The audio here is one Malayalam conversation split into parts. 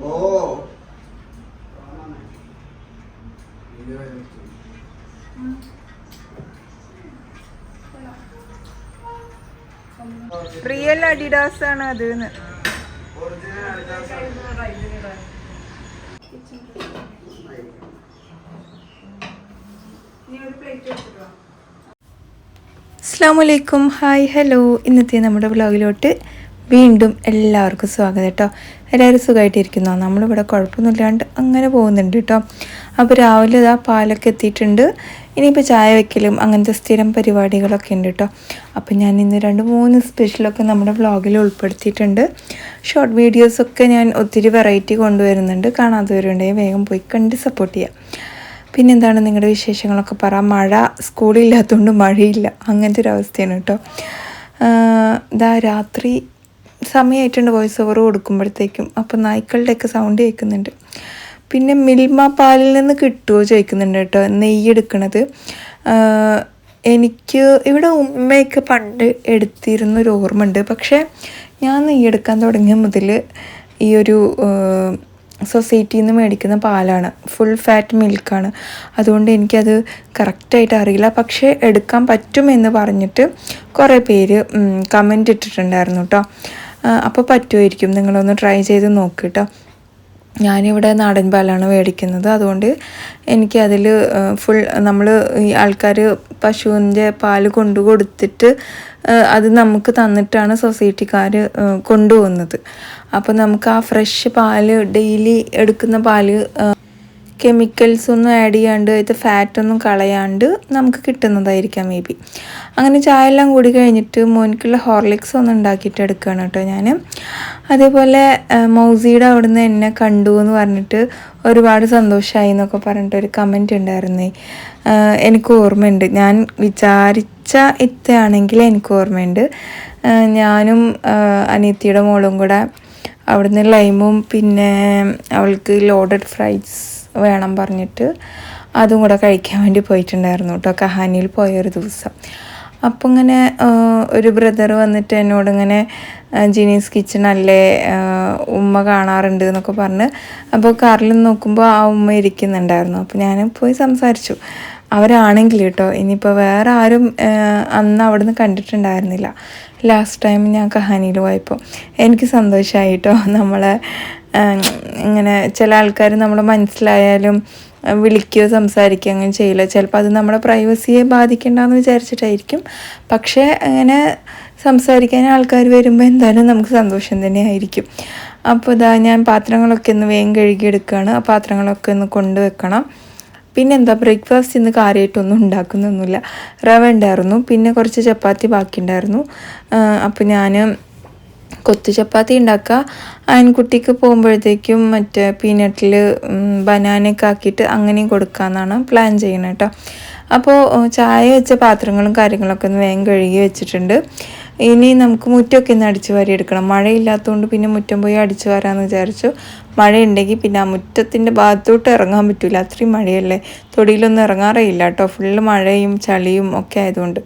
ഓ റിയൽ അഡിഡാസ് ആണ് അത്. അസ്സലാമലൈക്കും, ഹായ്, ഹലോ. ഇന്നത്തെ നമ്മുടെ വ്ലോഗിലോട്ട് വീണ്ടും എല്ലാവർക്കും സ്വാഗതം കേട്ടോ. എല്ലാവരും സുഖമായിട്ടിരിക്കുന്നോ? നമ്മളിവിടെ കുഴപ്പമൊന്നുമില്ലാണ്ട് അങ്ങനെ പോകുന്നുണ്ട് കേട്ടോ. അപ്പോൾ രാവിലെ ഇതാ പാലൊക്കെ എത്തിയിട്ടുണ്ട്. ഇനിയിപ്പോൾ ചായ വയ്ക്കലും അങ്ങനത്തെ സ്ഥിരം പരിപാടികളൊക്കെ ഉണ്ട് കേട്ടോ. അപ്പോൾ ഞാൻ ഇന്ന് 2-3 സ്പെഷ്യലൊക്കെ നമ്മുടെ വ്ലോഗിൽ ഉൾപ്പെടുത്തിയിട്ടുണ്ട്. ഷോർട്ട് വീഡിയോസൊക്കെ ഞാൻ ഒത്തിരി വെറൈറ്റി കൊണ്ടുവരുന്നുണ്ട്. കാണാത്തവരുണ്ടെങ്കിൽ വേഗം പോയി കണ്ട് സപ്പോർട്ട് ചെയ്യാം. പിന്നെന്താണ് നിങ്ങളുടെ വിശേഷങ്ങളൊക്കെ പറ. മഴ, സ്കൂളില്ലാത്തതുകൊണ്ട് മഴയില്ല, അങ്ങനത്തെ ഒരു അവസ്ഥയാണ് കേട്ടോ. ഇതാ രാത്രി സമയമായിട്ടുണ്ട് വോയിസ് ഓവർ കൊടുക്കുമ്പോഴത്തേക്കും. അപ്പോൾ നായ്ക്കളുടെയൊക്കെ സൗണ്ട് കേൾക്കുന്നുണ്ട്. പിന്നെ മിൽമ പാലിൽ നിന്ന് കിട്ടുമോ ചോദിക്കുന്നുണ്ട് കേട്ടോ, നെയ്യ് എടുക്കണത്. എനിക്ക് ഇവിടെ ഉമ്മയൊക്കെ പണ്ട് എടുത്തിരുന്നൊരു ഓർമ്മ ഉണ്ട്. പക്ഷേ ഞാൻ നെയ്യെടുക്കാൻ തുടങ്ങിയ മുതൽ ഈ ഒരു സൊസൈറ്റിയിൽ നിന്ന് മേടിക്കുന്ന പാലാണ്, ഫുൾ ഫാറ്റ് മിൽക്കാണ്. അതുകൊണ്ട് എനിക്കത് കറക്റ്റായിട്ട് അറിയില്ല. പക്ഷേ എടുക്കാൻ പറ്റുമെന്ന് പറഞ്ഞിട്ട് കുറേ പേര് കമൻ്റ് ഇട്ടിട്ടുണ്ടായിരുന്നു കേട്ടോ. അപ്പോൾ പറ്റുമായിരിക്കും, നിങ്ങളൊന്ന് ട്രൈ ചെയ്ത് നോക്ക് കേട്ടോ. ഞാനിവിടെ നാടൻ പാലാണ് മേടിക്കുന്നത്. അതുകൊണ്ട് എനിക്കതിൽ ഫുൾ നമ്മൾ ഈ ആൾക്കാർ പശുവിൻ്റെ പാല് കൊടുത്തിട്ട് അത് നമുക്ക് തന്നിട്ടാണ് സൊസൈറ്റിക്കാർ കൊണ്ടുപോകുന്നത്. അപ്പോൾ നമുക്ക് ആ ഫ്രഷ് പാല്, ഡെയിലി എടുക്കുന്ന പാല് കെമിക്കൽസ് ഒന്നും ആഡ് ചെയ്യാണ്ട് ഇത് ഫാറ്റൊന്നും കളയാണ്ട് നമുക്ക് കിട്ടുന്നതായിരിക്കാം മേ ബി. അങ്ങനെ ചായ എല്ലാം കൂടി കഴിഞ്ഞിട്ട് മോനിക്കുള്ള ഹോർലിക്സ് ഒന്ന് ഉണ്ടാക്കിയിട്ട് എടുക്കുകയാണ് കേട്ടോ ഞാൻ. അതേപോലെ മൗസിയുടെ അവിടുന്ന് എന്നെ കണ്ടു എന്ന് പറഞ്ഞിട്ട് ഒരുപാട് സന്തോഷമായി എന്നൊക്കെ പറഞ്ഞിട്ടൊരു കമൻറ്റ് ഉണ്ടായിരുന്നേ. എനിക്ക് ഓർമ്മയുണ്ട്, ഞാൻ വിചാരിച്ച ഇത്തയാണെങ്കിൽ എനിക്ക് ഓർമ്മയുണ്ട്. ഞാനും അനിയത്തിയുടെ മോളും കൂടെ അവിടുന്ന് ലൈമും പിന്നെ അവൾക്ക് ലോഡഡ് ഫ്രൈസ് വേണം പറഞ്ഞിട്ട് അതും കൂടെ കഴിക്കാൻ വേണ്ടി പോയിട്ടുണ്ടായിരുന്നു കേട്ടോ, കഹാനിയിൽ പോയൊരു ദിവസം. അപ്പോൾ ഇങ്ങനെ ഒരു ബ്രദർ വന്നിട്ട് എന്നോടിങ്ങനെ ജിനീസ് കിച്ചൺ അല്ലേ, ഉമ്മ കാണാറുണ്ട് എന്നൊക്കെ പറഞ്ഞ്. അപ്പോൾ കാറിൽ നോക്കുമ്പോൾ ആ ഉമ്മ ഇരിക്കുന്നുണ്ടായിരുന്നു. അപ്പോൾ ഞാൻ പോയി സംസാരിച്ചു. അവരാണെങ്കിൽ കേട്ടോ, ഇനിയിപ്പോൾ വേറെ ആരും അന്ന് അവിടെ നിന്ന് കണ്ടിട്ടുണ്ടായിരുന്നില്ല. ലാസ്റ്റ് ടൈം ഞാൻ കഹാനിയിൽ പോയപ്പോൾ എനിക്ക് സന്തോഷമായി കേട്ടോ. നമ്മളെ ഇങ്ങനെ ചില ആൾക്കാർ നമ്മളെ മനസ്സിലായാലും വിളിക്കുകയോ സംസാരിക്കുകയോ അങ്ങനെ ചെയ്യില്ല. ചിലപ്പോൾ അത് നമ്മുടെ പ്രൈവസിയെ ബാധിക്കേണ്ടെന്ന് വിചാരിച്ചിട്ടായിരിക്കും. പക്ഷേ അങ്ങനെ സംസാരിക്കാൻ ആൾക്കാർ വരുമ്പോൾ എന്തായാലും നമുക്ക് സന്തോഷം തന്നെയായിരിക്കും. അപ്പോൾ ഇതാ ഞാൻ പാത്രങ്ങളൊക്കെ ഒന്ന് വേഗം കഴുകിയെടുക്കുകയാണ്. ആ പാത്രങ്ങളൊക്കെ ഒന്ന് കൊണ്ടുവെക്കണം. പിന്നെ എന്താ, ബ്രേക്ക്ഫാസ്റ്റ് ഇന്ന് കാര്യമായിട്ടൊന്നും ഉണ്ടാക്കുന്നൊന്നുമില്ല. റവ ഉണ്ടായിരുന്നു, പിന്നെ കുറച്ച് ചപ്പാത്തി ബാക്കിയുണ്ടായിരുന്നു. അപ്പോൾ ഞാൻ കൊത്തു ചപ്പാത്തി ഉണ്ടാക്കുക, ആൺകുട്ടിക്ക് പോകുമ്പോഴത്തേക്കും മറ്റേ പീനട്ടിൽ ബനാനയൊക്കെ ആക്കിയിട്ട് അങ്ങനെയും കൊടുക്കാമെന്നാണ് പ്ലാൻ ചെയ്യണത് കേട്ടോ. അപ്പോൾ ചായ വെച്ച പാത്രങ്ങളും കാര്യങ്ങളൊക്കെ ഒന്ന് വേഗം കഴുകി വെച്ചിട്ടുണ്ട്. ഇനി നമുക്ക് മുറ്റമൊക്കെ ഒന്ന് അടിച്ചു വാരി എടുക്കണം. മഴയില്ലാത്തതുകൊണ്ട് പിന്നെ മുറ്റം പോയി അടിച്ചു വാരാമെന്ന് വിചാരിച്ചു. മഴയുണ്ടെങ്കിൽ പിന്നെ ആ മുറ്റത്തിൻ്റെ ഭാഗത്തോട്ട് ഇറങ്ങാൻ പറ്റില്ല, അത്രയും മഴയല്ലേ. തൊടിയിലൊന്നും ഇറങ്ങാറേയില്ല കേട്ടോ, ഫുള്ള് മഴയും ചളിയും ഒക്കെ ആയതുകൊണ്ട്.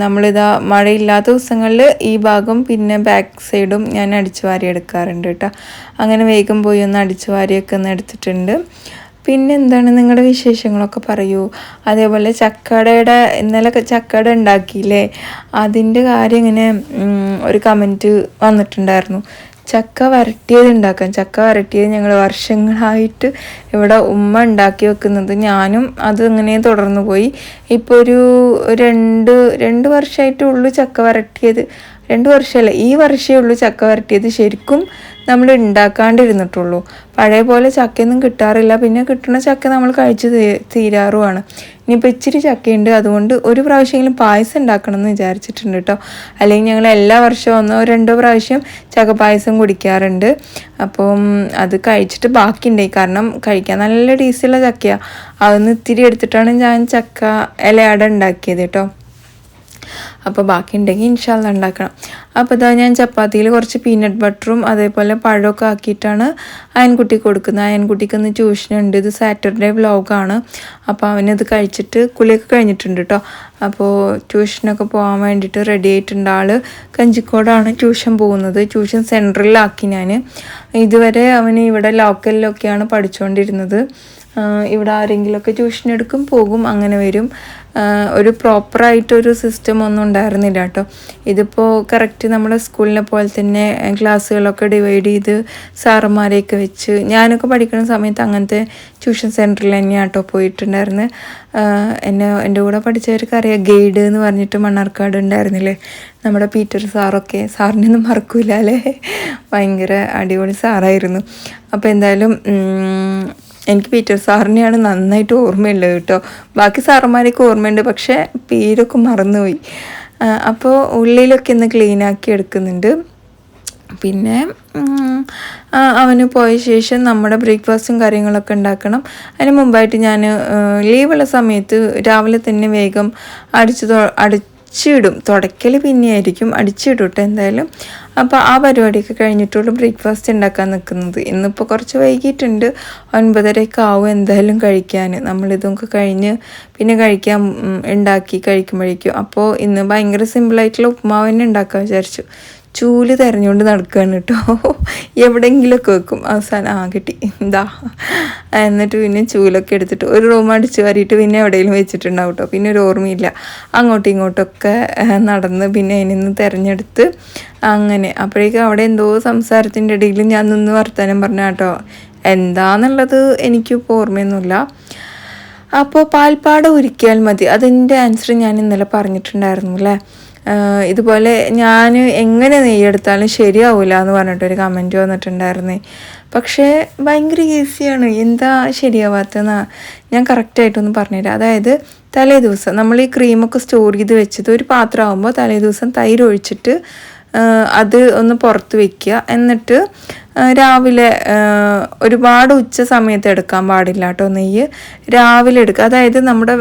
നമ്മളിതാ മഴയില്ലാത്ത ദിവസങ്ങളിൽ ഈ ഭാഗം പിന്നെ ബാക്ക് സൈഡും ഞാൻ അടിച്ചു വാരി എടുക്കാറുണ്ട് കേട്ടോ. അങ്ങനെ വേഗം പോയി ഒന്ന് അടിച്ചു വാരിയൊക്കെ ഒന്ന് എടുത്തിട്ടുണ്ട്. പിന്നെ എന്താണ് നിങ്ങളുടെ വിശേഷങ്ങളൊക്കെ പറയൂ. അതേപോലെ ചക്കടയുടെ ഇന്നലെ ചക്കട ഉണ്ടാക്കിയില്ലേ, അതിൻ്റെ കാര്യം ഇങ്ങനെ ഒരു കമൻറ്റ് വന്നിട്ടുണ്ടായിരുന്നു. ചക്ക വരട്ടിയത് ഉണ്ടാക്കാം. ചക്ക വരട്ടിയത് ഞങ്ങൾ വർഷങ്ങളായിട്ട് ഇവിടെ ഉമ്മ ഉണ്ടാക്കി വെക്കുന്നത്, ഞാനും അത് ഇങ്ങനെ തുടർന്നു പോയി. ഇപ്പോൾ ഒരു രണ്ട് വർഷമായിട്ടുള്ളൂ ചക്ക വരട്ടിയത്. 2 വർഷമല്ല, ഈ വർഷമേ ഉള്ളൂ ചക്ക വരട്ടിയത് ശരിക്കും നമ്മൾ ഉണ്ടാക്കാണ്ടിരുന്നിട്ടുള്ളൂ. പഴയ പോലെ ചക്കയൊന്നും കിട്ടാറില്ല. പിന്നെ കിട്ടുന്ന ചക്ക നമ്മൾ കഴിച്ച് തീരാറുമാണ്. ഇനിയിപ്പോൾ ഇച്ചിരി ചക്കയുണ്ട്, അതുകൊണ്ട് ഒരു പ്രാവശ്യമെങ്കിലും പായസം ഉണ്ടാക്കണം എന്ന് വിചാരിച്ചിട്ടുണ്ട് കേട്ടോ. അല്ലെങ്കിൽ ഞങ്ങൾ എല്ലാ വർഷവും 1-2 പ്രാവശ്യം ചക്ക പായസം കുടിക്കാറുണ്ട്. അപ്പം അത് കഴിച്ചിട്ട് ബാക്കിയുണ്ടായി, കാരണം കഴിക്കാൻ നല്ല ടേസ്റ്റുള്ള ചക്കയാണ്. അതൊന്ന് ഇത്തിരി എടുത്തിട്ടാണ് ഞാൻ ചക്ക ഇലയട ഉണ്ടാക്കിയത് കേട്ടോ. അപ്പോൾ ബാക്കി ഉണ്ടെങ്കിൽ ഇൻഷാല്ല ഉണ്ടാക്കണം. അപ്പോൾ ഇതാ ഞാൻ ചപ്പാത്തിയിൽ കുറച്ച് പീനട്ട് ബട്ടറും അതേപോലെ പഴമൊക്കെ ആക്കിയിട്ടാണ് അയൻകുട്ടി കൊടുക്കുന്നത്. അയൻകുട്ടിക്ക് ഇന്ന് ട്യൂഷനുണ്ട്. ഇത് സാറ്റർഡേ വ്ലോഗാണ്. അപ്പോൾ അവനത് കഴിച്ചിട്ട് കുളിയൊക്കെ കഴിഞ്ഞിട്ടുണ്ട് കേട്ടോ. അപ്പോൾ ട്യൂഷനൊക്കെ പോകാൻ വേണ്ടിയിട്ട് റെഡി ആയിട്ടുണ്ട് ആൾ. കഞ്ചിക്കോടാണ് ട്യൂഷൻ പോകുന്നത്. ട്യൂഷൻ സെൻറ്ററിലാക്കി ഞാൻ. ഇതുവരെ അവന് ഇവിടെ ലോക്കലിലൊക്കെയാണ് പഠിച്ചുകൊണ്ടിരുന്നത്. ഇവിടെ ആരെങ്കിലുമൊക്കെ ട്യൂഷൻ എടുക്കും, പോകും, അങ്ങനെ വരും. ഒരു പ്രോപ്പറായിട്ടൊരു സിസ്റ്റം ഒന്നും ഉണ്ടായിരുന്നില്ല കേട്ടോ. ഇതിപ്പോൾ കറക്റ്റ് നമ്മുടെ സ്കൂളിനെ പോലെ തന്നെ ക്ലാസ്സുകളൊക്കെ ഡിവൈഡ് ചെയ്ത് സാറന്മാരെയൊക്കെ വെച്ച്, ഞാനൊക്കെ പഠിക്കുന്ന സമയത്ത് അങ്ങനത്തെ ട്യൂഷൻ സെൻറ്ററിൽ തന്നെയാണ് കേട്ടോ പോയിട്ടുണ്ടായിരുന്നത്. എൻ്റെ കൂടെ പഠിച്ചവർക്ക് അറിയാം, ഗൈഡ് എന്ന് പറഞ്ഞിട്ട് മണ്ണാർക്കാട് ഉണ്ടായിരുന്നില്ലേ നമ്മുടെ പീറ്റർ സാറൊക്കെ. സാറിനൊന്നും മറക്കൂല അല്ലേ, ഭയങ്കര അടിപൊളി സാറായിരുന്നു. അപ്പോൾ എന്തായാലും എനിക്ക് പീറ്റർ സാറിനെയാണ് നന്നായിട്ട് ഓർമ്മയുള്ളത് കേട്ടോ. ബാക്കി സാറന്മാരൊക്കെ ഓർമ്മയുണ്ട്, പക്ഷേ പേരൊക്കെ മറന്നുപോയി. അപ്പോൾ ഉള്ളിലൊക്കെ ഒന്ന് ക്ലീനാക്കി എടുക്കുന്നുണ്ട്. പിന്നെ അവന് പോയ ശേഷം നമ്മുടെ ബ്രേക്ക്ഫാസ്റ്റും കാര്യങ്ങളൊക്കെ ഉണ്ടാക്കണം. അതിന് മുമ്പായിട്ട് ഞാൻ ലീവുള്ള സമയത്ത് രാവിലെ തന്നെ വേഗം അടിച്ചിടും. തുടയ്ക്കൽ പിന്നെയായിരിക്കും, അടിച്ചിടും കേട്ടോ എന്തായാലും. അപ്പോൾ ആ പരിപാടിയൊക്കെ കഴിഞ്ഞിട്ടുള്ള ബ്രേക്ക്ഫാസ്റ്റ് ഉണ്ടാക്കാൻ നിൽക്കുന്നത്. ഇന്നിപ്പോൾ കുറച്ച് വൈകിട്ടുണ്ട്, 9:30 ആവും എന്തായാലും കഴിക്കാൻ. നമ്മളിതൊക്കെ കഴിഞ്ഞ് പിന്നെ ഉണ്ടാക്കി കഴിക്കുമ്പോഴേക്കും. അപ്പോൾ ഇന്ന് ഭയങ്കര സിമ്പിളായിട്ടുള്ള ഉപ്പുമാവ് തന്നെ ഉണ്ടാക്കാൻ വിചാരിച്ചു. ചൂല് തിരഞ്ഞുകൊണ്ട് നടക്കുകയാണ് കേട്ടോ. എവിടെയെങ്കിലുമൊക്കെ വെക്കും, അവസാനം കിട്ടി എന്താ. എന്നിട്ട് പിന്നെ ചൂലൊക്കെ എടുത്തിട്ട് ഒരു റൂം അടിച്ച് വാരിയിട്ട് പിന്നെ എവിടെയെങ്കിലും വെച്ചിട്ടുണ്ടാവും കേട്ടോ. പിന്നെ ഒരു ഓർമ്മയില്ല. അങ്ങോട്ടും ഇങ്ങോട്ടൊക്കെ നടന്ന് പിന്നെ അതിനൊന്ന് തിരഞ്ഞെടുത്ത് അങ്ങനെ. അപ്പോഴേക്കും അവിടെ എന്തോ സംസാരത്തിൻ്റെ ഇടയിൽ ഞാൻ നിന്ന് വർത്തമാനം പറഞ്ഞ കേട്ടോ. എന്താണെന്നുള്ളത് എനിക്കിപ്പോൾ ഓർമ്മയൊന്നുമില്ല. അപ്പോൾ പാൽപ്പാട ഉരുക്കിയാൽ മതി, അതിൻ്റെ ആൻസർ ഞാൻ ഇന്നലെ പറഞ്ഞിട്ടുണ്ടായിരുന്നു അല്ലേ. ഇതുപോലെ ഞാൻ എങ്ങനെ നെയ്യെടുത്താലും ശരിയാവില്ല എന്ന് പറഞ്ഞിട്ടൊരു കമൻറ്റ് വന്നിട്ടുണ്ടായിരുന്നേ. പക്ഷേ ഭയങ്കര ഈസിയാണ്. എന്താ ശരിയാവാത്തെന്നാ ഞാൻ കറക്റ്റായിട്ടൊന്ന് പറഞ്ഞുതരാം. അതായത് തലേ ദിവസം നമ്മൾ ഈ ക്രീമൊക്കെ സ്റ്റോർ ചെയ്ത് വെച്ചത് ഒരു പാത്രമാകുമ്പോൾ തലേ ദിവസം തൈര് ഒഴിച്ചിട്ട് അത് ഒന്ന് പുറത്ത് വയ്ക്കുക. എന്നിട്ട് രാവിലെ ഒരുപാട് ഉച്ച സമയത്ത് എടുക്കാൻ പാടില്ല കേട്ടോ നെയ്യ്. രാവിലെ എടുക്കുക. അതായത് നമ്മുടെ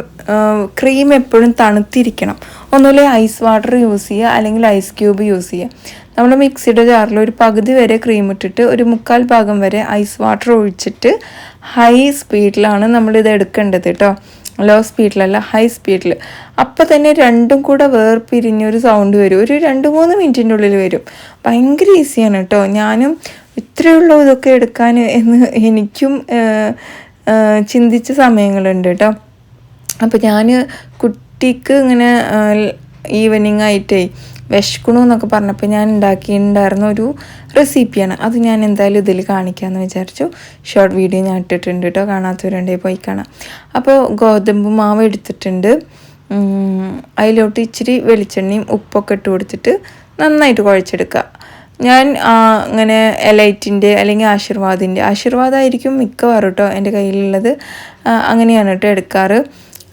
ക്രീം എപ്പോഴും തണുത്തിരിക്കണം. ഒന്നുമില്ലേ ഐസ് വാട്ടർ യൂസ് ചെയ്യുക, അല്ലെങ്കിൽ ഐസ് ക്യൂബ് യൂസ് ചെയ്യുക. നമ്മൾ മിക്സിയുടെ ജാറിൽ ഒരു പകുതി വരെ ക്രീം ഇട്ടിട്ട് ഒരു 1/4 ഭാഗം വരെ ഐസ് വാട്ടർ ഒഴിച്ചിട്ട് ഹൈ സ്പീഡിലാണ് നമ്മളിത് എടുക്കേണ്ടത് കേട്ടോ. ലോ സ്പീഡിലല്ല, ഹൈ സ്പീഡിൽ. അപ്പം തന്നെ രണ്ടും കൂടെ വേർപിരിഞ്ഞൊരു സൗണ്ട് വരും. ഒരു 2-3 മിനിറ്റിൻ്റെ ഉള്ളിൽ വരും. ഭയങ്കര ഈസിയാണ് കേട്ടോ. ഞാനും ഇത്രയുള്ളൂ ഇതൊക്കെ എടുക്കാൻ എന്ന് എനിക്കും ചിന്തിച്ച സമയങ്ങളുണ്ട് കേട്ടോ. അപ്പോൾ ഞാൻ കുട്ടിക്ക് ഇങ്ങനെ ഈവനിങ് ആയിട്ടേ വിശക്കണു എന്നൊക്കെ പറഞ്ഞപ്പോൾ ഞാൻ ഉണ്ടാക്കിയിട്ടുണ്ടായിരുന്ന ഒരു റെസിപ്പിയാണ്. അത് ഞാൻ എന്തായാലും ഇതിൽ കാണിക്കാമെന്ന് വിചാരിച്ചു. ഷോർട്ട് വീഡിയോ ഞാൻ ഇട്ടിട്ടുണ്ട് കേട്ടോ, കാണാത്തവരുണ്ടെങ്കിൽ പോയി കാണാം. അപ്പോൾ ഗോതമ്പ് മാവ് എടുത്തിട്ടുണ്ട്. അതിലോട്ട് ഇച്ചിരി വെളിച്ചെണ്ണയും ഉപ്പൊക്കെ ഇട്ട് കൊടുത്തിട്ട് നന്നായിട്ട് കുഴച്ചെടുക്കുക. ഞാൻ അങ്ങനെ എലൈറ്റിൻ്റെ അല്ലെങ്കിൽ ആശീർവാദമായിരിക്കും മിക്കവാറും കേട്ടോ എൻ്റെ കയ്യിലുള്ളത്. അങ്ങനെയാണ് കേട്ടോ എടുക്കാറ്.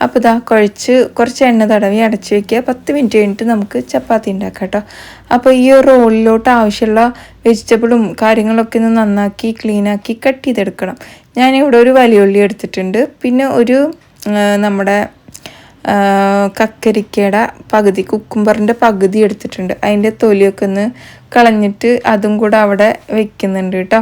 അപ്പോൾ ഇതാ കുഴച്ച് കുറച്ച് എണ്ണ തടവി അടച്ച് വയ്ക്കുക. 10 മിനിറ്റ് കഴിഞ്ഞിട്ട് നമുക്ക് ചപ്പാത്തി ഉണ്ടാക്കാം കേട്ടോ. അപ്പോൾ ഈ ഒരു റോളിലോട്ട് ആവശ്യമുള്ള വെജിറ്റബിളും കാര്യങ്ങളൊക്കെ ഒന്ന് നന്നാക്കി ക്ലീനാക്കി കട്ട് ചെയ്തെടുക്കണം. ഞാനിവിടെ ഒരു വലിയ ഉള്ളി എടുത്തിട്ടുണ്ട്. പിന്നെ ഒരു നമ്മുടെ കക്കരിക്കയുടെ പകുതി, കുക്കുംബറിൻ്റെ പകുതി എടുത്തിട്ടുണ്ട്. അതിൻ്റെ തൊലിയൊക്കെ ഒന്ന് കളഞ്ഞിട്ട് അതും കൂടെ അവിടെ വെക്കുന്നുണ്ട് കേട്ടോ.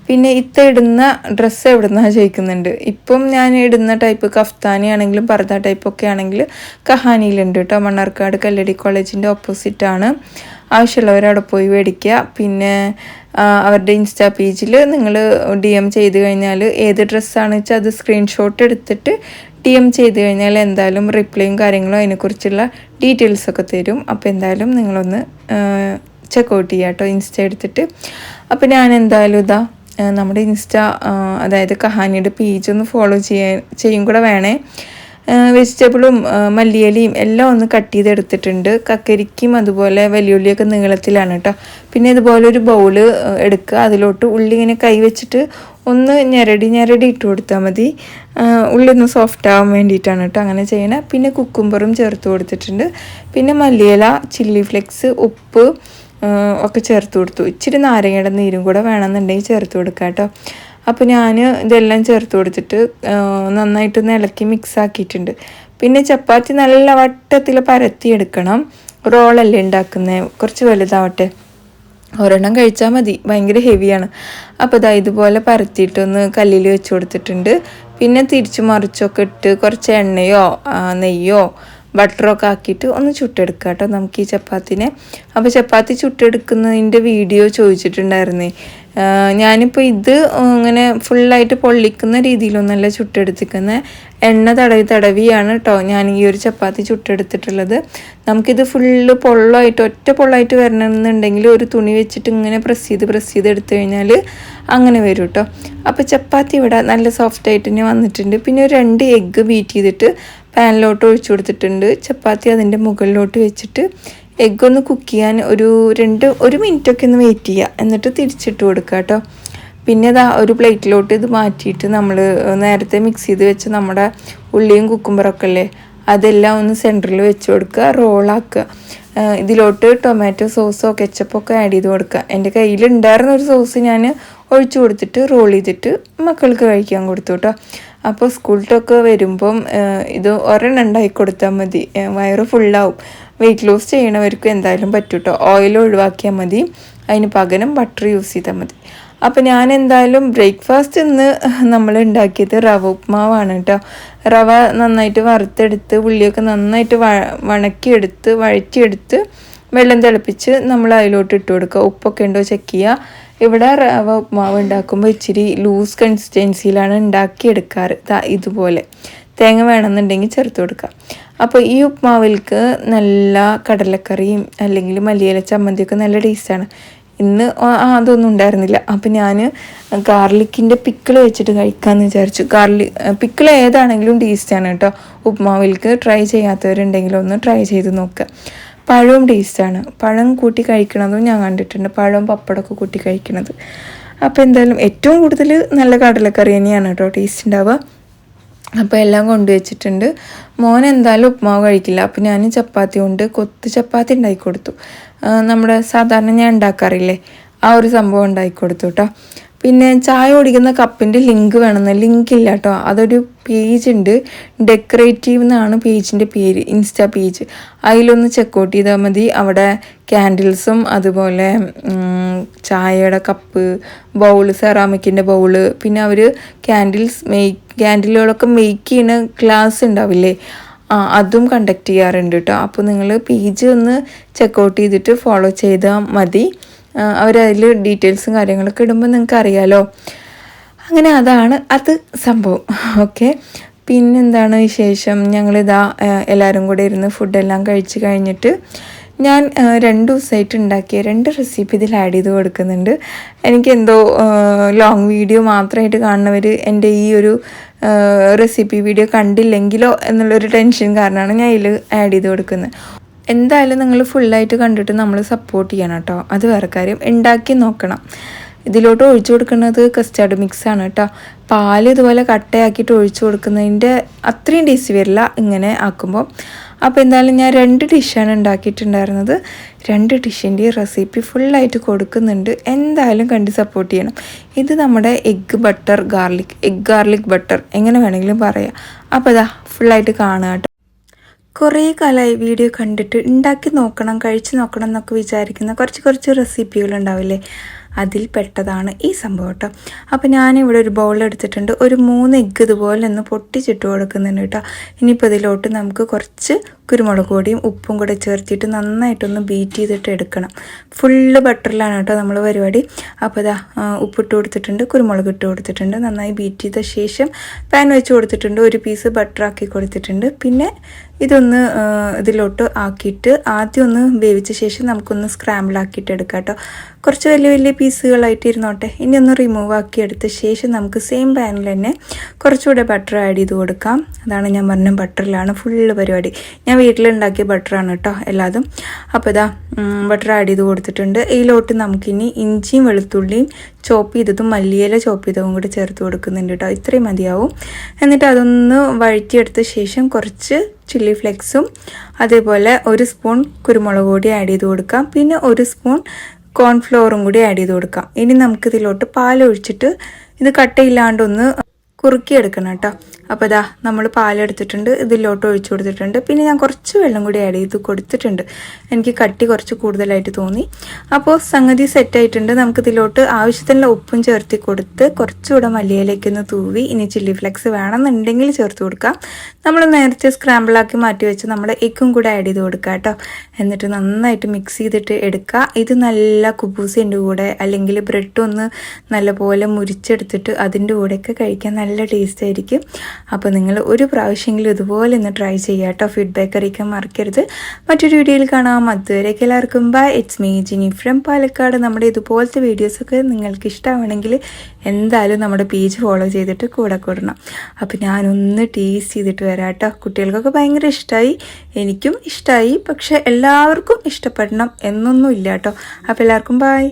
പിന്നെ ഇടുന്ന ഡ്രസ്സ് എവിടുന്നാണ് ചോദിക്കുന്നുണ്ട്. ഇപ്പം ഞാൻ ഇടുന്ന ടൈപ്പ് കഫ്താനി ആണെങ്കിലും പർദ്ദ ടൈപ്പൊക്കെ ആണെങ്കിൽ കഹാനിയിലുണ്ട് കേട്ടോ. മണ്ണാർക്കാട് കല്ലടി കോളേജിൻ്റെ ഓപ്പോസിറ്റാണ്. ആവശ്യമുള്ളവരവിടെ പോയി മേടിക്കുക. പിന്നെ അവരുടെ ഇൻസ്റ്റാ പേജിൽ നിങ്ങൾ DM ചെയ്ത് കഴിഞ്ഞാൽ ഏത് ഡ്രസ്സാണെന്ന് വെച്ചാൽ അത് സ്ക്രീൻഷോട്ട് എടുത്തിട്ട് DM ചെയ്ത് കഴിഞ്ഞാൽ എന്തായാലും റിപ്ലൈയും കാര്യങ്ങളും അതിനെക്കുറിച്ചുള്ള ഡീറ്റെയിൽസൊക്കെ തരും. അപ്പോൾ എന്തായാലും നിങ്ങളൊന്ന് ചെക്കൗട്ട് ചെയ്യുക കേട്ടോ ഇൻസ്റ്റ എടുത്തിട്ട്. അപ്പോൾ ഞാൻ എന്തായാലും നമ്മുടെ ഇൻസ്റ്റ അതായത് കഹാനിയുടെ പേജ് ഒന്ന് ഫോളോ ചെയ്യും കൂടെ വേണേ. വെജിറ്റബിളും മല്ലിയിലയും എല്ലാം ഒന്ന് കട്ട് ചെയ്തെടുത്തിട്ടുണ്ട്. കക്കരിക്കും അതുപോലെ വലിയുള്ളിയൊക്കെ നീളത്തിലാണ് കേട്ടോ. പിന്നെ ഇതുപോലെ ഒരു ബൗള് എടുക്കുക. അതിലോട്ട് ഉള്ളി ഇങ്ങനെ കൈ വെച്ചിട്ട് ഒന്ന് ഞെരടി ഇട്ട് കൊടുത്താൽ മതി. ഉള്ളി ഒന്ന് സോഫ്റ്റ് ആവാൻ വേണ്ടിയിട്ടാണ് കേട്ടോ അങ്ങനെ ചെയ്യണേ. പിന്നെ കുക്കുംബറും ചേർത്ത് കൊടുത്തിട്ടുണ്ട്. പിന്നെ മല്ലിയില, ചില്ലി ഫ്ലെക്സ്, ഉപ്പ് ഒക്കെ ചേർത്ത് കൊടുത്തു. ഇച്ചിരി നാരങ്ങയുടെ നീരും കൂടെ വേണമെന്നുണ്ടെങ്കിൽ ചേർത്ത് കൊടുക്കാം കേട്ടോ. അപ്പോൾ ഞാൻ ഇതെല്ലാം ചേർത്ത് കൊടുത്തിട്ട് നന്നായിട്ടൊന്ന് ഇളക്കി മിക്സ് ആക്കിയിട്ടുണ്ട്. പിന്നെ ചപ്പാത്തി നല്ല വട്ടത്തിൽ പരത്തിയെടുക്കണം. റോളല്ലേ ഉണ്ടാക്കുന്നത്, കുറച്ച് വലുതാവട്ടെ. ഒരെണ്ണം കഴിച്ചാൽ മതി, ഭയങ്കര ഹെവിയാണ്. അപ്പോൾ ഇതാ ഇതുപോലെ പരത്തിയിട്ടൊന്ന് കല്ലിൽ വെച്ച് കൊടുത്തിട്ടുണ്ട്. പിന്നെ തിരിച്ചു മറിച്ചൊക്കെ ഇട്ട് കുറച്ച് എണ്ണയോ നെയ്യോ ബട്ടറൊക്കെ ആക്കിയിട്ട് ഒന്ന് ചുട്ടെടുക്കുക കേട്ടോ നമുക്ക് ഈ ചപ്പാത്തിനെ. അപ്പോൾ ചപ്പാത്തി ചുട്ടെടുക്കുന്നതിൻ്റെ വീഡിയോ ചോദിച്ചിട്ടുണ്ടായിരുന്നേ. ഞാനിപ്പോൾ ഇത് ഇങ്ങനെ ഫുള്ളായിട്ട് പൊള്ളിക്കുന്ന രീതിയിലൊന്നല്ല ചുട്ടെടുത്തിരിക്കുന്നത്, എണ്ണ തടവിയാണ് കേട്ടോ ഞാൻ ഈ ഒരു ചപ്പാത്തി ചുട്ടെടുത്തിട്ടുള്ളത്. നമുക്കിത് ഫുള്ള് ഒറ്റ പൊള്ളായിട്ട് വരണമെന്നുണ്ടെങ്കിൽ ഒരു തുണി വെച്ചിട്ട് ഇങ്ങനെ പ്രസ് ചെയ്ത് എടുത്തു കഴിഞ്ഞാൽ അങ്ങനെ വരും കേട്ടോ. അപ്പോൾ ചപ്പാത്തി ഇവിടെ നല്ല സോഫ്റ്റായിട്ട് തന്നെ വന്നിട്ടുണ്ട്. പിന്നെ ഒരു 2 എഗ്ഗ് ബീറ്റ് ചെയ്തിട്ട് പാനിലോട്ട് ഒഴിച്ചു കൊടുത്തിട്ടുണ്ട്. ചപ്പാത്തി അതിൻ്റെ മുകളിലോട്ട് വെച്ചിട്ട് എഗ്ഗ് ഒന്ന് കുക്ക് ചെയ്യാൻ ഒരു മിനിറ്റൊക്കെ ഒന്ന് വെയിറ്റ് ചെയ്യുക, എന്നിട്ട് തിരിച്ചിട്ട് കൊടുക്കുക കേട്ടോ. പിന്നെ ഇതാ ഒരു പ്ലേറ്റിലോട്ട് ഇത് മാറ്റിയിട്ട് നമ്മൾ നേരത്തെ മിക്സ് ചെയ്ത് വെച്ച് നമ്മുടെ ഉള്ളിയും കുക്കുംബറൊക്കെ അല്ലേ, അതെല്ലാം ഒന്ന് സെൻറ്ററിൽ വെച്ച് കൊടുക്കുക, റോളാക്കുക. ഇതിലോട്ട് ടൊമാറ്റോ സോസോ കെച്ചപ്പോ ഒക്കെ ആഡ് ചെയ്ത് കൊടുക്കുക. എൻ്റെ കയ്യിലുണ്ടായിരുന്ന ഒരു സോസ് ഞാൻ ഒഴിച്ചു കൊടുത്തിട്ട് റോൾ ചെയ്തിട്ട് മക്കൾക്ക് കഴിക്കാൻ കൊടുത്തു കേട്ടോ. അപ്പോൾ സ്കൂളിലൊക്കെ വരുമ്പം ഇത് ഒരെണ്ണം ഉണ്ടാക്കി കൊടുത്താൽ മതി, വയറ് ഫുള്ളാവും. വെയിറ്റ് ലോസ് ചെയ്യണവർക്കും എന്തായാലും പറ്റും കേട്ടോ. ഓയിൽ ഒഴിവാക്കിയാൽ മതി, അതിന് പകരം ബട്ടർ യൂസ് ചെയ്താൽ മതി. അപ്പോൾ ഞാൻ എന്തായാലും ബ്രേക്ക്ഫാസ്റ്റ് ഇന്ന് നമ്മൾ ഉണ്ടാക്കിയത് റവ ഉപ്മാവാണ് കേട്ടോ. റവ നന്നായിട്ട് വറുത്തെടുത്ത് ഉള്ളിയൊക്കെ നന്നായിട്ട് വഴറ്റിയെടുത്ത് വെള്ളം തിളപ്പിച്ച് നമ്മൾ അതിലോട്ട് ഇട്ട് കൊടുക്കുക. ഉപ്പൊക്കെ ഉണ്ടോ ചെക്ക് ചെയ്യുക. ഇവിടെ റവ ഉപ്മാവ് ഉണ്ടാക്കുമ്പോൾ ഇച്ചിരി ലൂസ് കൺസിസ്റ്റൻസിയിലാണ് ഉണ്ടാക്കിയെടുക്കാറ്. ഇതുപോലെ തേങ്ങ വേണമെന്നുണ്ടെങ്കിൽ ചേർത്ത് കൊടുക്കുക. അപ്പോൾ ഈ ഉപ്മാവിൽക്ക് നല്ല കടലക്കറിയും അല്ലെങ്കിൽ മല്ലിയില ചമ്മന്തിയൊക്കെ നല്ല ടേസ്റ്റാണ്. ഇന്ന് അതൊന്നും ഉണ്ടായിരുന്നില്ല. അപ്പം ഞാൻ ഗാർലിക്കിൻ്റെ പിക്കിൾ വെച്ചിട്ട് കഴിക്കാമെന്ന് വിചാരിച്ചു. പിക്കിൾ ഏതാണെങ്കിലും ടേസ്റ്റാണ് കേട്ടോ. ഉപ്മാവിൽക്ക് ട്രൈ ചെയ്യാത്തവരുണ്ടെങ്കിലും ഒന്ന് ട്രൈ ചെയ്ത് നോക്കുക. പഴവും ടേസ്റ്റാണ്, പഴം കൂട്ടി കഴിക്കണതും ഞാൻ കണ്ടിട്ടുണ്ട്, പഴവും പപ്പടമൊക്കെ കൂട്ടി കഴിക്കണത്. അപ്പോൾ എന്തായാലും ഏറ്റവും കൂടുതൽ നല്ല കടലക്കറി തന്നെയാണ് കേട്ടോ ടേസ്റ്റ് ഉണ്ടാവുക. അപ്പോൾ എല്ലാം കൊണ്ടുവച്ചിട്ടുണ്ട്. മോൻ എന്തായാലും ഉപ്മാവ് കഴിക്കില്ല. അപ്പോൾ ഞാൻ ചപ്പാത്തി കൊണ്ട് കൊത്ത് ചപ്പാത്തി ഉണ്ടാക്കി കൊടുത്തു. നമ്മുടെ സാധാരണ ഞാൻ ഉണ്ടാക്കാറില്ലേ ആ ഒരു സംഭവം ഉണ്ടാക്കി കൊടുത്തു കേട്ടോ. പിന്നെ ചായ കുടിക്കുന്ന കപ്പിൻ്റെ ലിങ്ക് വേണമെന്ന്, ലിങ്ക് ഇല്ല കേട്ടോ. അതൊരു പേജ് ഉണ്ട്, ഡെക്കറേറ്റീവ് എന്നാണ് പേജിൻ്റെ പേര്, ഇൻസ്റ്റാ പേജ്. അതിലൊന്ന് ചെക്കൗട്ട് ചെയ്താൽ മതി. അവിടെ ക്യാൻഡിൽസും അതുപോലെ ചായയുടെ കപ്പ്, ബൗള്, സെറാമിക്കിൻ്റെ ബൗള്, പിന്നെ അവർ ക്യാൻഡിലുകളൊക്കെ മേക്ക് ചെയ്യുന്ന ക്ലാസ് ഉണ്ടാവില്ലേ, അതും കണ്ടക്ട് ചെയ്യാറുണ്ട് കേട്ടോ. അപ്പോൾ നിങ്ങൾ പേജ് ഒന്ന് ചെക്കൗട്ട് ചെയ്തിട്ട് ഫോളോ ചെയ്താൽ മതി. അവരതിൽ ഡീറ്റെയിൽസും കാര്യങ്ങളൊക്കെ ഇടുമ്പോൾ നിങ്ങൾക്ക് അറിയാമല്ലോ. അങ്ങനെ അത് സംഭവം. ഓക്കെ, പിന്നെന്താണ് വിശേഷം? ഞങ്ങളിതാ എല്ലാവരും കൂടെ ഇരുന്ന് ഫുഡെല്ലാം കഴിച്ച് കഴിഞ്ഞിട്ട് ഞാൻ 2 ദിവസമായിട്ട് ഉണ്ടാക്കിയ 2 റെസിപ്പി ഇതിൽ ആഡ് ചെയ്ത് കൊടുക്കുന്നുണ്ട്. എനിക്കെന്തോ ലോങ് വീഡിയോ മാത്രമായിട്ട് കാണുന്നവർ എൻ്റെ ഈ ഒരു റെസിപ്പി വീഡിയോ കണ്ടില്ലെങ്കിലോ എന്നുള്ളൊരു ടെൻഷൻ കാരണമാണ് ഞാൻ ഇതിൽ ആഡ് ചെയ്ത് കൊടുക്കുന്നത്. എന്തായാലും നിങ്ങൾ ഫുള്ളായിട്ട് കണ്ടിട്ട് നമ്മൾ സപ്പോർട്ട് ചെയ്യണം കേട്ടോ. അത് വേറെ കാര്യം, ഉണ്ടാക്കി നോക്കണം. ഇതിലോട്ട് ഒഴിച്ചു കൊടുക്കുന്നത് കസ്റ്റാർഡ് മിക്സാണ് കേട്ടോ. പാൽ ഇതുപോലെ കട്ടയാക്കിയിട്ട് ഒഴിച്ചു കൊടുക്കുന്നതിൻ്റെ അത്രയും ടേസ്റ്റ് വരില്ല ഇങ്ങനെ ആക്കുമ്പോൾ. അപ്പോൾ എന്തായാലും ഞാൻ 2 ഡിഷാണ് ഉണ്ടാക്കിയിട്ടുണ്ടായിരുന്നത്. 2 ഡിഷിൻ്റെ റെസിപ്പി ഫുള്ളായിട്ട് കൊടുക്കുന്നുണ്ട്. എന്തായാലും കണ്ട് സപ്പോർട്ട് ചെയ്യണം. ഇത് നമ്മുടെ എഗ് ഗാർലിക് ബട്ടർ എങ്ങനെ വേണമെങ്കിലും പറയാം. അപ്പോൾ ഇതാ ഫുള്ളായിട്ട് കാണുക കേട്ടോ. കുറേ കാലമായി വീഡിയോ കണ്ടിട്ട് ഉണ്ടാക്കി നോക്കണം, കഴിച്ച് നോക്കണം എന്നൊക്കെ വിചാരിക്കുന്ന കുറച്ച് റെസിപ്പികളുണ്ടാവില്ലേ, അതിൽ പെട്ടതാണ് ഈ സംഭവം കേട്ടോ. അപ്പോൾ ഞാനിവിടെ ഒരു ബൗൾ എടുത്തിട്ടുണ്ട്. ഒരു 3 എഗ്ഗ് ഇതുപോലെ ഒന്ന് പൊട്ടിച്ചിട്ട് കൊടുക്കുന്നുണ്ട് കേട്ടോ. ഇനിയിപ്പോൾ ഇതിലോട്ട് നമുക്ക് കുറച്ച് കുരുമുളക് പൊടിയും ഉപ്പും കൂടെ ചേർത്തിട്ട് നന്നായിട്ടൊന്ന് ബീറ്റ് ചെയ്തിട്ട് എടുക്കണം. ഫുള്ള് ബട്ടറിലാണ് കേട്ടോ നമ്മൾ പരിപാടി. അപ്പോൾ ഇതാ ഉപ്പിട്ട് കൊടുത്തിട്ടുണ്ട്, കുരുമുളക് ഇട്ട് കൊടുത്തിട്ടുണ്ട്, നന്നായി ബീറ്റ് ചെയ്ത ശേഷം പാൻ വെച്ച് കൊടുത്തിട്ടുണ്ട്. ഒരു പീസ് ബട്ടറാക്കി കൊടുത്തിട്ടുണ്ട്. പിന്നെ ഇതൊന്ന് ഇതിലോട്ട് ആക്കിയിട്ട് ആദ്യം ഒന്ന് വേവിച്ച ശേഷം നമുക്കൊന്ന് സ്ക്രാമ്പിളാക്കിയിട്ട് എടുക്കാം കേട്ടോ. കുറച്ച് വലിയ പീസുകളായിട്ട് ഇരുന്നോട്ടെ. ഇനി ഒന്ന് റിമൂവ് ആക്കി എടുത്ത ശേഷം നമുക്ക് സെയിം പാനിൽ തന്നെ കുറച്ചുകൂടെ ബട്ടർ ആഡ് ചെയ്ത് കൊടുക്കാം. അതാണ് ഞാൻ പറഞ്ഞ ബട്ടറിലാണ് ഫുള്ള് പരിപാടി. ഞാൻ വീട്ടിലുണ്ടാക്കിയ ബട്ടറാണ് കേട്ടോ എല്ലാതും. അപ്പോൾ ഇതാ ബട്ടർ ആഡ് ചെയ്ത് കൊടുത്തിട്ടുണ്ട്. ഇതിലോട്ട് നമുക്കിനി ഇഞ്ചിയും വെളുത്തുള്ളിയും ചോപ്പ് ചെയ്തതും മല്ലിയില ചോപ്പ് ചെയ്തതും കൂടി ചേർത്ത് കൊടുക്കുന്നുണ്ട് കേട്ടോ. ഇത്രയും മതിയാവും. എന്നിട്ട് അതൊന്ന് വഴറ്റിയെടുത്ത ശേഷം കുറച്ച് ചില്ലി ഫ്ലെക്സും അതേപോലെ 1 സ്പൂൺ കുരുമുളക് പൊടി ആഡ് ചെയ്ത് കൊടുക്കാം. പിന്നെ 1 സ്പൂൺ കോൺഫ്ലോറും കൂടി ആഡ് ചെയ്ത് കൊടുക്കാം. ഇനി നമുക്കിതിലോട്ട് പാലൊഴിച്ചിട്ട് ഇത് കട്ടയില്ലാണ്ടൊന്ന് കുറുക്കിയെടുക്കണം കേട്ടോ. അപ്പോൾ ഇതാ നമ്മൾ പാലെടുത്തിട്ടുണ്ട്, ഇതിലോട്ട് ഒഴിച്ചു കൊടുത്തിട്ടുണ്ട്. പിന്നെ ഞാൻ കുറച്ച് വെള്ളം കൂടി ആഡ് ചെയ്ത് കൊടുത്തിട്ടുണ്ട്, എനിക്ക് കട്ടി കുറച്ച് കൂടുതലായിട്ട് തോന്നി. അപ്പോൾ സംഗതി സെറ്റായിട്ടുണ്ട്. നമുക്കിതിലോട്ട് ആവശ്യത്തിനുള്ള ഉപ്പും ചേർത്തി കൊടുത്ത് കുറച്ചുകൂടെ മല്ലിയിലേക്ക് ഒന്ന് തൂവി ഇനി ചില്ലി ഫ്ലെക്സ് വേണമെന്നുണ്ടെങ്കിൽ ചേർത്ത് കൊടുക്കാം. നമ്മൾ നേരത്തെ സ്ക്രാമ്പിളാക്കി മാറ്റി വെച്ച് നമ്മുടെ എഗ്ഗും കൂടെ ആഡ് ചെയ്ത് കൊടുക്കുക കേട്ടോ. എന്നിട്ട് നന്നായിട്ട് മിക്സ് ചെയ്തിട്ട് എടുക്കുക. ഇത് നല്ല കുബൂസിൻ്റെ കൂടെ അല്ലെങ്കിൽ ബ്രെഡ് ഒന്ന് നല്ലപോലെ മുരിച്ചെടുത്തിട്ട് അതിൻ്റെ കൂടെയൊക്കെ കഴിക്കാൻ നല്ല ടേസ്റ്റ് ആയിരിക്കും. അപ്പോൾ നിങ്ങൾ ഒരു പ്രാവശ്യമെങ്കിലും ഇതുപോലെ ഒന്ന് ട്രൈ ചെയ്യുക കേട്ടോ. ഫീഡ്ബാക്ക് അറിയിക്കാൻ മറക്കരുത്. മറ്റൊരു വീഡിയോയിൽ കാണാം. അതുവരെയൊക്കെ എല്ലാവർക്കും bye. It's me Jini from Palakkad. നമ്മുടെ ഇതുപോലത്തെ വീഡിയോസൊക്കെ നിങ്ങൾക്ക് ഇഷ്ടമാണെങ്കിൽ എന്തായാലും നമ്മുടെ പേജ് ഫോളോ ചെയ്തിട്ട് കൂടെ കൂടണം. അപ്പോൾ ഞാനൊന്ന് ടേസ്റ്റ് ചെയ്തിട്ട് വരാം കേട്ടോ. കുട്ടികൾക്കൊക്കെ ഭയങ്കര ഇഷ്ടമായി, എനിക്കും ഇഷ്ടമായി. പക്ഷെ എല്ലാവർക്കും ഇഷ്ടപ്പെടണം എന്നൊന്നും ഇല്ല കേട്ടോ. അപ്പോൾ എല്ലാവർക്കും ബൈ.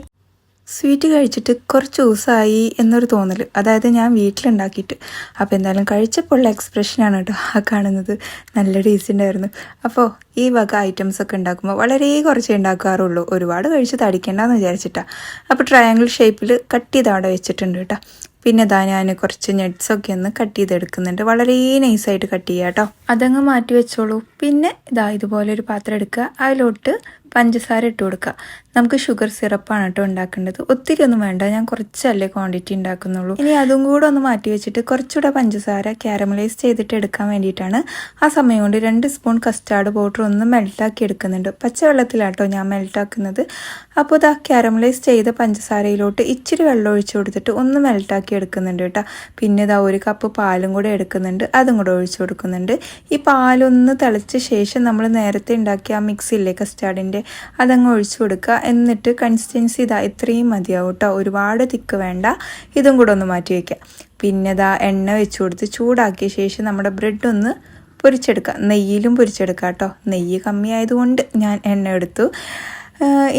സ്വീറ്റ് കഴിച്ചിട്ട് കുറച്ച് ദിവസമായി എന്നൊരു തോന്നൽ, അതായത് ഞാൻ വീട്ടിലുണ്ടാക്കിയിട്ട്. അപ്പോൾ എന്തായാലും കഴിച്ചപ്പോൾ എക്സ്പ്രഷനാണ് കേട്ടോ ആ കാണുന്നത്. നല്ല ടേസ്റ്റ് ഉണ്ടായിരുന്നു. അപ്പോൾ ഈ വക ഐറ്റംസൊക്കെ ഉണ്ടാക്കുമ്പോൾ വളരെ കുറച്ചേ ഉണ്ടാക്കാറുള്ളൂ, ഒരുപാട് കഴിച്ച് തടിക്കേണ്ടെന്ന് വിചാരിച്ചിട്ടാണ്. അപ്പോൾ ട്രയാങ്കിൾ ഷേപ്പിൽ കട്ട് ചെയ്ത് അവിടെ വെച്ചിട്ടുണ്ട് കേട്ടോ. പിന്നെ ഇതാ ഞാൻ കുറച്ച് നട്ട്സൊക്കെ ഒന്ന് കട്ട് ചെയ്തെടുക്കുന്നുണ്ട്. വളരെ നൈസായിട്ട് കട്ട് ചെയ്യുക കേട്ടോ. അതങ്ങ് മാറ്റി വെച്ചോളൂ. പിന്നെ ഇതാ ഇതുപോലെ ഒരു പാത്രം എടുക്കുക, അതിലോട്ട് പഞ്ചസാര ഇട്ട് കൊടുക്കുക. നമുക്ക് ഷുഗർ സിറപ്പാണ് കേട്ടോ ഉണ്ടാക്കേണ്ടത്. ഒത്തിരി ഒന്നും വേണ്ട, ഞാൻ കുറച്ചല്ലേ ക്വാണ്ടിറ്റി ഉണ്ടാക്കുന്നുള്ളൂ. ഇനി അതും കൂടെ ഒന്ന് മാറ്റി വെച്ചിട്ട് കുറച്ചുകൂടെ പഞ്ചസാര ക്യാരമലൈസ് ചെയ്തിട്ട് എടുക്കാൻ വേണ്ടിയിട്ടാണ്. ആ സമയം കൊണ്ട് 2 സ്പൂൺ കസ്റ്റാർഡ് പൗഡർ ഒന്ന് മെൽട്ടാക്കി എടുക്കുന്നുണ്ട്. പച്ചവെള്ളത്തിലാട്ടോ ഞാൻ മെൽട്ടാക്കുന്നത്. അപ്പോൾ ഇതാ ക്യാരമലൈസ് ചെയ്ത പഞ്ചസാരയിലോട്ട് ഇച്ചിരി വെള്ളം ഒഴിച്ചു കൊടുത്തിട്ട് ഒന്ന് മെൽട്ടാക്കി എടുക്കുന്നുണ്ട് കേട്ടോ. പിന്നെ ഇതാ 1 കപ്പ് പാലും കൂടെ എടുക്കുന്നുണ്ട്, അതും കൂടെ ഒഴിച്ചു കൊടുക്കുന്നുണ്ട്. ഈ പാലൊന്ന് തിളച്ച ശേഷം നമ്മൾ നേരത്തെ ഉണ്ടാക്കിയ ആ മിക്സ് ഇല്ലേ കസ്റ്റാർഡിൻ്റെ, അതങ്ങ് ഒഴിച്ചു കൊടുക്കുക. എന്നിട്ട് കൺസിസ്റ്റൻസി ഇതാ ഇത്രയും മതിയാവും കേട്ടോ, ഒരുപാട് തിക്ക് വേണ്ട. ഇതും കൂടെ ഒന്ന് മാറ്റി വയ്ക്കുക. പിന്നെ ഇതാ എണ്ണ വെച്ച് കൊടുത്ത് ചൂടാക്കിയ ശേഷം നമ്മുടെ ബ്രെഡ് ഒന്ന് പൊരിച്ചെടുക്കുക. നെയ്യിലും പൊരിച്ചെടുക്കുക കേട്ടോ. നെയ്യ് കമ്മിയായതുകൊണ്ട് ഞാൻ എണ്ണ എടുത്തു.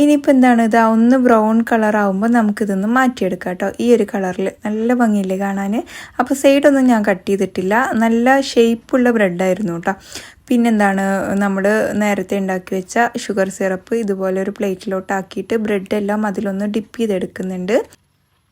ഇനിയിപ്പോൾ എന്താണ്, ഇതാ ഒന്ന് ബ്രൗൺ കളറാകുമ്പോൾ നമുക്കിതൊന്ന് മാറ്റിയെടുക്കാം കേട്ടോ. ഈ ഒരു കളറിൽ നല്ല ഭംഗിയില്ലേ കാണാൻ. അപ്പോൾ സൈഡൊന്നും ഞാൻ കട്ട് ചെയ്തിട്ടില്ല, നല്ല ഷേപ്പുള്ള ബ്രെഡായിരുന്നു കേട്ടോ. പിന്നെന്താണ്, നമ്മൾ നേരത്തെ ഉണ്ടാക്കി വെച്ച ഷുഗർ സിറപ്പ് ഇതുപോലെ ഒരു പ്ലേറ്റിലോട്ടാക്കിയിട്ട് ബ്രെഡെല്ലാം അതിലൊന്ന് ഡിപ്പ് ചെയ്തെടുക്കുന്നുണ്ട്.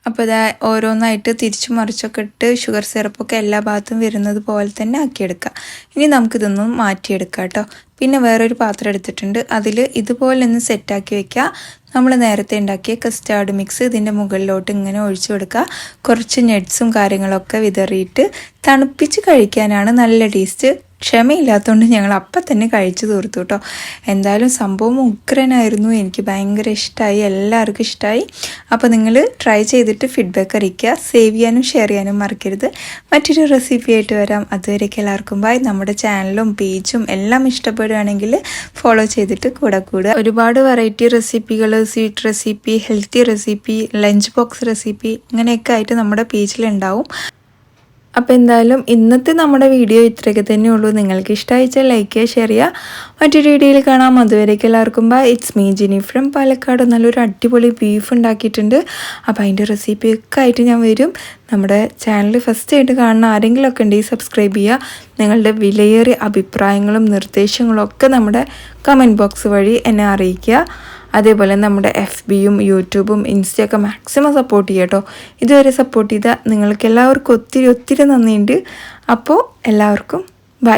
അപ്പോൾ ഇതാ ഓരോന്നായിട്ട് തിരിച്ചു മറിച്ചൊക്കെ ഇട്ട് ഷുഗർ സിറപ്പൊക്കെ എല്ലാ ഭാഗത്തും വരുന്നത് പോലെ തന്നെ ആക്കിയെടുക്കുക. ഇനി നമുക്കിതൊന്നും മാറ്റിയെടുക്കാം കേട്ടോ. പിന്നെ വേറൊരു പാത്രം എടുത്തിട്ടുണ്ട്, അതിൽ ഇതുപോലെ ഒന്ന് സെറ്റാക്കി വെക്കുക. നമ്മൾ നേരത്തെ ഉണ്ടാക്കിയ കസ്റ്റാർഡ് മിക്സ് ഇതിൻ്റെ മുകളിലോട്ട് ഇങ്ങനെ ഒഴിച്ചു കൊടുക്കുക. കുറച്ച് നട്ട്സും കാര്യങ്ങളൊക്കെ വിതറിയിട്ട് തണുപ്പിച്ച് കഴിക്കാനാണ് നല്ല ടേസ്റ്റ്. ക്ഷമയില്ലാത്തതുകൊണ്ട് ഞങ്ങൾ അപ്പം തന്നെ കഴിച്ചു തീർത്തു കേട്ടോ. എന്തായാലും സംഭവം ഉഗ്രനായിരുന്നു, എനിക്ക് ഭയങ്കര ഇഷ്ടമായി, എല്ലാവർക്കും ഇഷ്ടമായി. അപ്പോൾ നിങ്ങൾ ട്രൈ ചെയ്തിട്ട് ഫീഡ്ബാക്ക് അറിയിക്കുക. സേവ് ചെയ്യാനും ഷെയർ ചെയ്യാനും മറക്കരുത്. മറ്റൊരു റെസിപ്പി ആയിട്ട് വരാം. അതുവരെയൊക്കെ എല്ലാവർക്കും ബൈ. നമ്മുടെ ചാനലും പേജും എല്ലാം ഇഷ്ടപ്പെടുകയാണെങ്കിൽ ഫോളോ ചെയ്തിട്ട് കൂടെ കൂടുക. ഒരുപാട് വെറൈറ്റി റെസിപ്പികൾ, sweet recipe, healthy recipe, lunch box recipe ഇങ്ങനെയൊക്കെ ആയിട്ട് നമ്മുടെ പേജിലുണ്ടാവും. അപ്പോൾ എന്തായാലും ഇന്നത്തെ നമ്മുടെ വീഡിയോ ഇത്രയൊക്കെ തന്നെ ഉള്ളൂ. നിങ്ങൾക്ക് ഇഷ്ടമായിച്ചാൽ ലൈക്ക് ചെയ്യുക, ഷെയർ ചെയ്യുക. മറ്റൊരു വീഡിയോയിൽ കാണാം. അതുവരേക്കും എല്ലാവർക്കും bye. It's me Jini from Palakkad. നല്ലൊരു അടിപൊളി ബീഫ് ഉണ്ടാക്കിയിട്ടുണ്ട്. അപ്പോൾ അതിൻ്റെ റെസിപ്പിയൊക്കെ ആയിട്ട് ഞാൻ വരും. നമ്മുടെ ചാനൽ ഫസ്റ്റ് ആയിട്ട് കാണുന്ന ആരെങ്കിലുമൊക്കെ ഉണ്ടെങ്കിൽ സബ്സ്ക്രൈബ് ചെയ്യുക. നിങ്ങളുടെ വിലയേറിയ അഭിപ്രായങ്ങളും നിർദ്ദേശങ്ങളും ഒക്കെ നമ്മുടെ കമൻറ്റ് ബോക്സ് വഴി എന്നെ അറിയിക്കുക. അതേപോലെ നമ്മുടെ FBയും യൂട്യൂബും ഇൻസ്റ്റയൊക്കെ മാക്സിമം സപ്പോർട്ട് ചെയ്യുക കേട്ടോ. ഇതുവരെ സപ്പോർട്ട് ചെയ്താൽ നിങ്ങൾക്ക് എല്ലാവർക്കും ഒത്തിരി ഒത്തിരി നന്ദിയുണ്ട്. അപ്പോൾ എല്ലാവർക്കും ബൈ.